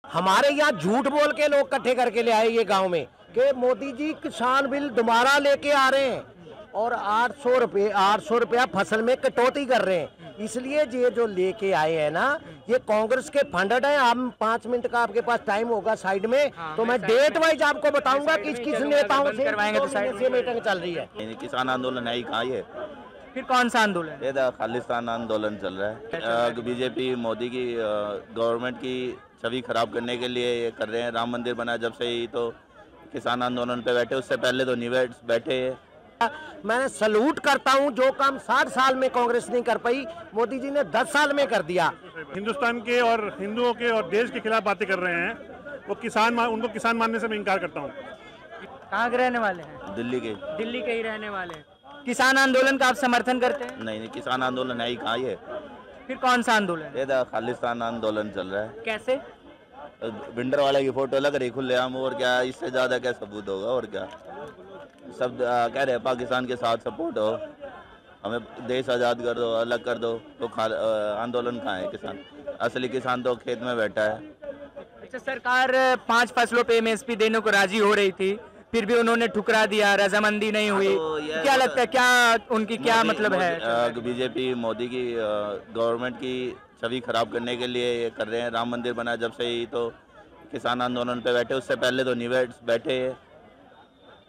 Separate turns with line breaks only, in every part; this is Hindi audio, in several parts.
हमारे यहाँ झूठ बोल के लोग इकट्ठे करके ले आए ये गांव में कि मोदी जी किसान बिल दोबारा लेके आ रहे हैं और 800 रुपया फसल में कटौती कर रहे हैं। इसलिए ये जो लेके आए हैं ना, ये कांग्रेस के फंडेड है। हम 5 मिनट का आपके पास टाइम होगा साइड में, तो मैं डेट वाइज आपको बताऊंगा किस किस नेताओं से करवाएंगे। तो साइड से मीटिंग चल रही है।
किसान आंदोलन है ही कहाँ ये,
फिर कौन सा आंदोलन?
ये तो खालिस्तान आंदोलन चल रहा है। बीजेपी मोदी की गवर्नमेंट की छवि खराब करने के लिए ये कर रहे हैं। राम मंदिर बना जब से ही तो किसान आंदोलन पे बैठे, उससे पहले तो नहीं बैठे।
मैं सलूट करता हूं, जो काम 60 साल में कांग्रेस नहीं कर पाई, मोदी जी ने 10 साल में कर दिया।
हिंदुस्तान के और हिंदुओं के और देश के खिलाफ बातें कर रहे हैं, वो उनको किसान मानने से मैं इनकार करता हूँ।
कहाँ के रहने वाले हैं?
दिल्ली
के ही रहने वाले हैं। किसान आंदोलन का आप समर्थन करते हैं?
नहीं, किसान आंदोलन है ही कहाँ ये,
फिर कौन सा आंदोलन?
ये तो खालिस्तान आंदोलन चल रहा है।
कैसे?
बिंडर वाले की फोटो लग रही खुलेआम, और क्या इससे ज्यादा क्या सबूत होगा? और क्या सब कह रहे हैं पाकिस्तान के साथ सपोर्ट हो, हमें देश आज़ाद कर दो, अलग कर दो, तो आंदोलन कहाँ है? किसान, असली किसान तो खेत में बैठा है।
अच्छा, सरकार 5 फसलों पे MSP देने को राजी हो रही थी, फिर भी उन्होंने ठुकरा दिया, रजामंदी नहीं हुई। तो क्या लगता है, क्या उनकी क्या मतलब है?
बीजेपी मोदी की गवर्नमेंट की छवि खराब करने के लिए ये कर रहे हैं। राम मंदिर बना जब से ही तो किसान आंदोलन पे बैठे, उससे पहले तो नहीं बैठे।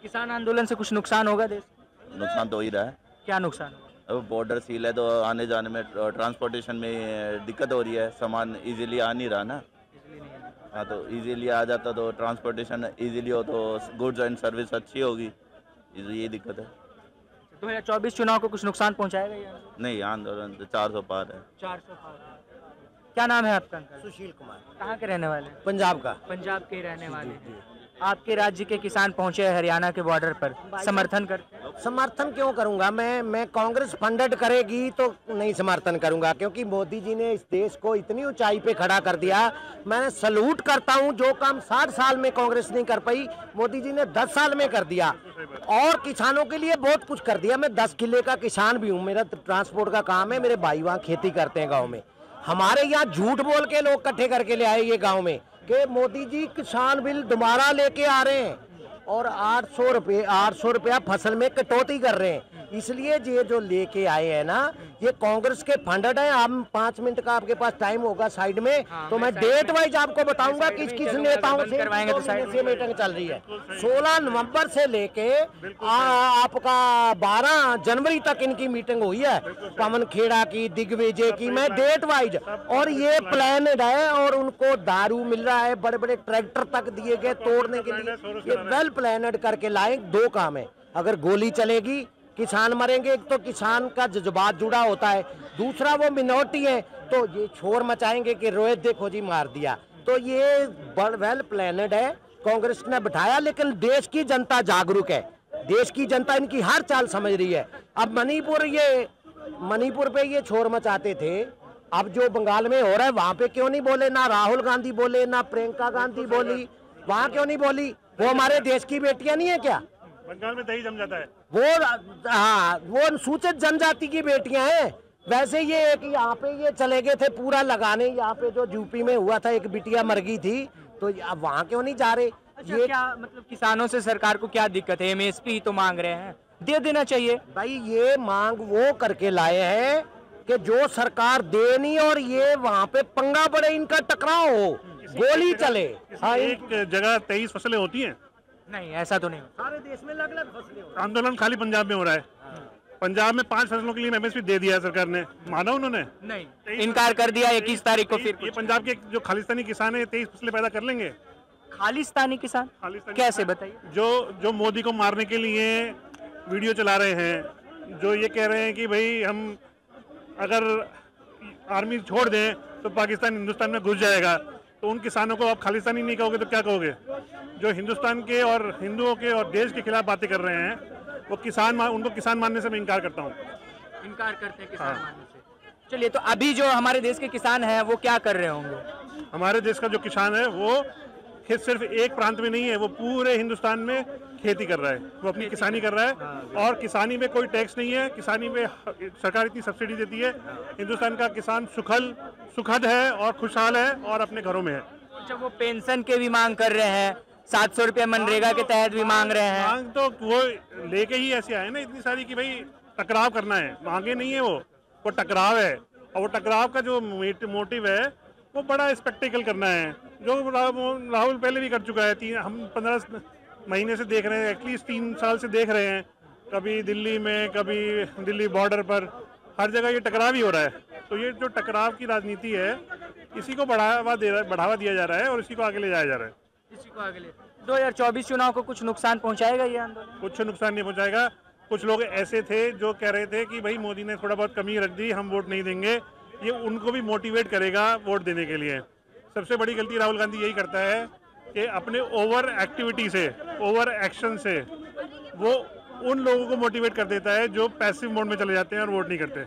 किसान आंदोलन से कुछ नुकसान होगा देश?
नुकसान तो हो ही रहा है।
क्या नुकसान?
अब बॉर्डर सील है तो आने जाने में, ट्रांसपोर्टेशन में दिक्कत हो रही है, सामान इजीली आ नहीं रहा ना। हाँ, तो इजीली आ जाता तो ट्रांसपोर्टेशन इजीली हो तो गुड्स एंड सर्विस अच्छी होगी, ये दिक्कत है।
2024 चुनाव को कुछ नुकसान पहुंचाएगा या
नहीं? आंदोलन तो 400 पार है।
400 पार। क्या नाम है आपका?
सुशील कुमार।
कहाँ के रहने वाले?
पंजाब का।
पंजाब के रहने वाले। आपके राज्य के किसान पहुंचे हरियाणा के बॉर्डर पर, समर्थन करते?
समर्थन क्यों करूंगा मैं कांग्रेस फंडेड करेगी तो नहीं समर्थन करूंगा, क्योंकि मोदी जी ने इस देश को इतनी ऊंचाई पे खड़ा कर दिया। मैं सलूट करता हूं, जो काम 60 साल में कांग्रेस नहीं कर पाई, मोदी जी ने 10 साल में कर दिया और किसानों के लिए बहुत कुछ कर दिया। मैं 10 किले का किसान भी हूँ, मेरा ट्रांसपोर्ट का काम है, मेरे भाई वहाँ खेती करते हैं गाँव में। हमारे यहाँ झूठ बोल के लोग इकट्ठे करके ले आए ये गाँव में कि मोदी जी किसान बिल दोबारा लेके आ रहे हैं और 800 रुपया फसल में कटौती कर रहे हैं। इसलिए ये जो लेके आए हैं ना, ये कांग्रेस के फंडेड है। हम 5 मिनट का आपके पास टाइम होगा साइड में, तो मैं डेट वाइज आपको बताऊंगा किस किस नेताओं से करवाएंगे। तो साइड से मीटिंग चल रही है। 16 नवंबर से लेके आपका 12 जनवरी तक इनकी मीटिंग हुई है, पवन खेड़ा की, दिग्विजय की, मैं डेट वाइज। और ये प्लानड है और उनको दारू मिल रहा है, बड़े बड़े ट्रैक्टर तक दिए गए तोड़ने के लिए। ये वेल प्लानड करके लाए। 2 काम है, अगर गोली चलेगी किसान मरेंगे, एक तो किसान का जज्बात जुड़ा होता है, दूसरा वो मिनोरिटी है तो ये शोर मचाएंगे कि रोहित देखो जी मार दिया। तो ये वेल प्लानड है, कांग्रेस ने बिठाया। लेकिन देश की जनता जागरूक है, देश की जनता इनकी हर चाल समझ रही है। अब मणिपुर पे ये शोर मचाते थे, अब जो बंगाल में हो रहा है वहां पे क्यों नहीं बोले? ना राहुल गांधी बोले, ना प्रियंका गांधी बोली, वहां क्यों नहीं बोली? वो हमारे देश की बेटियां नहीं है क्या?
बंगाल में दही जम जाता है
वो अनुसूचित जनजाति की बेटियां हैं। वैसे ये एक यहाँ पे ये चले गए थे पूरा लगाने, यहाँ पे जो यूपी में हुआ था, एक बिटिया मर गई थी, तो अब वहाँ क्यों नहीं जा रहे?
अच्छा, ये क्या मतलब किसानों से सरकार को क्या दिक्कत है? MSP तो मांग रहे हैं, दे देना चाहिए
भाई। ये मांग वो करके लाए हैं कि जो सरकार दे नहीं, और ये वहाँ पे पंगा पड़े, इनका टकराव हो, गोली चले।
हाँ, एक जगह 23 फसलें होती हैं?
नहीं, ऐसा तो नहीं।
सारे देश में अलग अलग फसलें।
आंदोलन खाली पंजाब में हो रहा है। पंजाब में 5 फसलों के लिए MSP दे दिया है सरकार ने, माना उन्होंने?
नहीं, इनकार कर दिया 21 तारीख को। फिर
ये पंजाब के जो खालिस्तानी किसान है 23 फसलें पैदा कर लेंगे।
खालिस्तानी किसान कैसे, बताइए?
जो मोदी को मारने के लिए वीडियो चला रहे हैं, जो ये कह रहे हैं कि भाई हम अगर आर्मी छोड़ दें तो पाकिस्तान हिंदुस्तान में घुस जाएगा, तो उन किसानों को आप खालिस्तानी नहीं कहोगे तो क्या कहोगे? जो हिंदुस्तान के और हिंदुओं के और देश के खिलाफ बातें कर रहे हैं, वो उनको किसान मानने से मैं इनकार करता हूँ।
इनकार करते हैं किसान मानने से। चलिए, तो अभी जो हमारे देश के किसान हैं वो क्या कर रहे होंगे?
हमारे देश का जो किसान है वो सिर्फ एक प्रांत में नहीं है, वो पूरे हिंदुस्तान में खेती कर रहा है, वो अपनी किसानी कर रहा है। और किसानी में कोई टैक्स नहीं है, किसानी में सरकार इतनी सब्सिडी देती है। हिंदुस्तान का किसान सुखद है और खुशहाल है और अपने घरों में है।
अच्छा, वो पेंशन के भी मांग कर रहे हैं, 700 रुपये मनरेगा के तहत भी मांग रहे हैं।
मांग तो वो लेके ही ऐसे आए ना इतनी सारी कि भाई टकराव करना है, मांगे नहीं है वो टकराव है। और वो टकराव का जो मोटिव है वो बड़ा स्पेक्टिकल करना है, जो राहुल पहले भी कर चुका है। हम 15 महीने से देख रहे हैं, एटलीस्ट 3 साल से देख रहे हैं, कभी दिल्ली में, कभी दिल्ली बॉर्डर पर, हर जगह ये टकराव ही हो रहा है। तो ये जो टकराव की राजनीति है, इसी को बढ़ावा दिया जा रहा है और इसी को आगे ले जाया जा रहा है।
इसी को आगे ले 2024 चुनाव को कुछ नुकसान पहुंचाएगा ये आंदोलन?
कुछ नुकसान नहीं पहुंचाएगा। कुछ लोग ऐसे थे जो कह रहे थे कि भाई मोदी ने थोड़ा बहुत कमी रख दी, हम वोट नहीं देंगे, ये उनको भी मोटिवेट करेगा वोट देने के लिए। सबसे बड़ी गलती राहुल गांधी यही करता है कि अपने ओवर एक्टिविटी से, ओवर एक्शन से वो उन लोगों को मोटिवेट कर देता है जो पैसिव मोड में चले जाते हैं और वोट नहीं करते।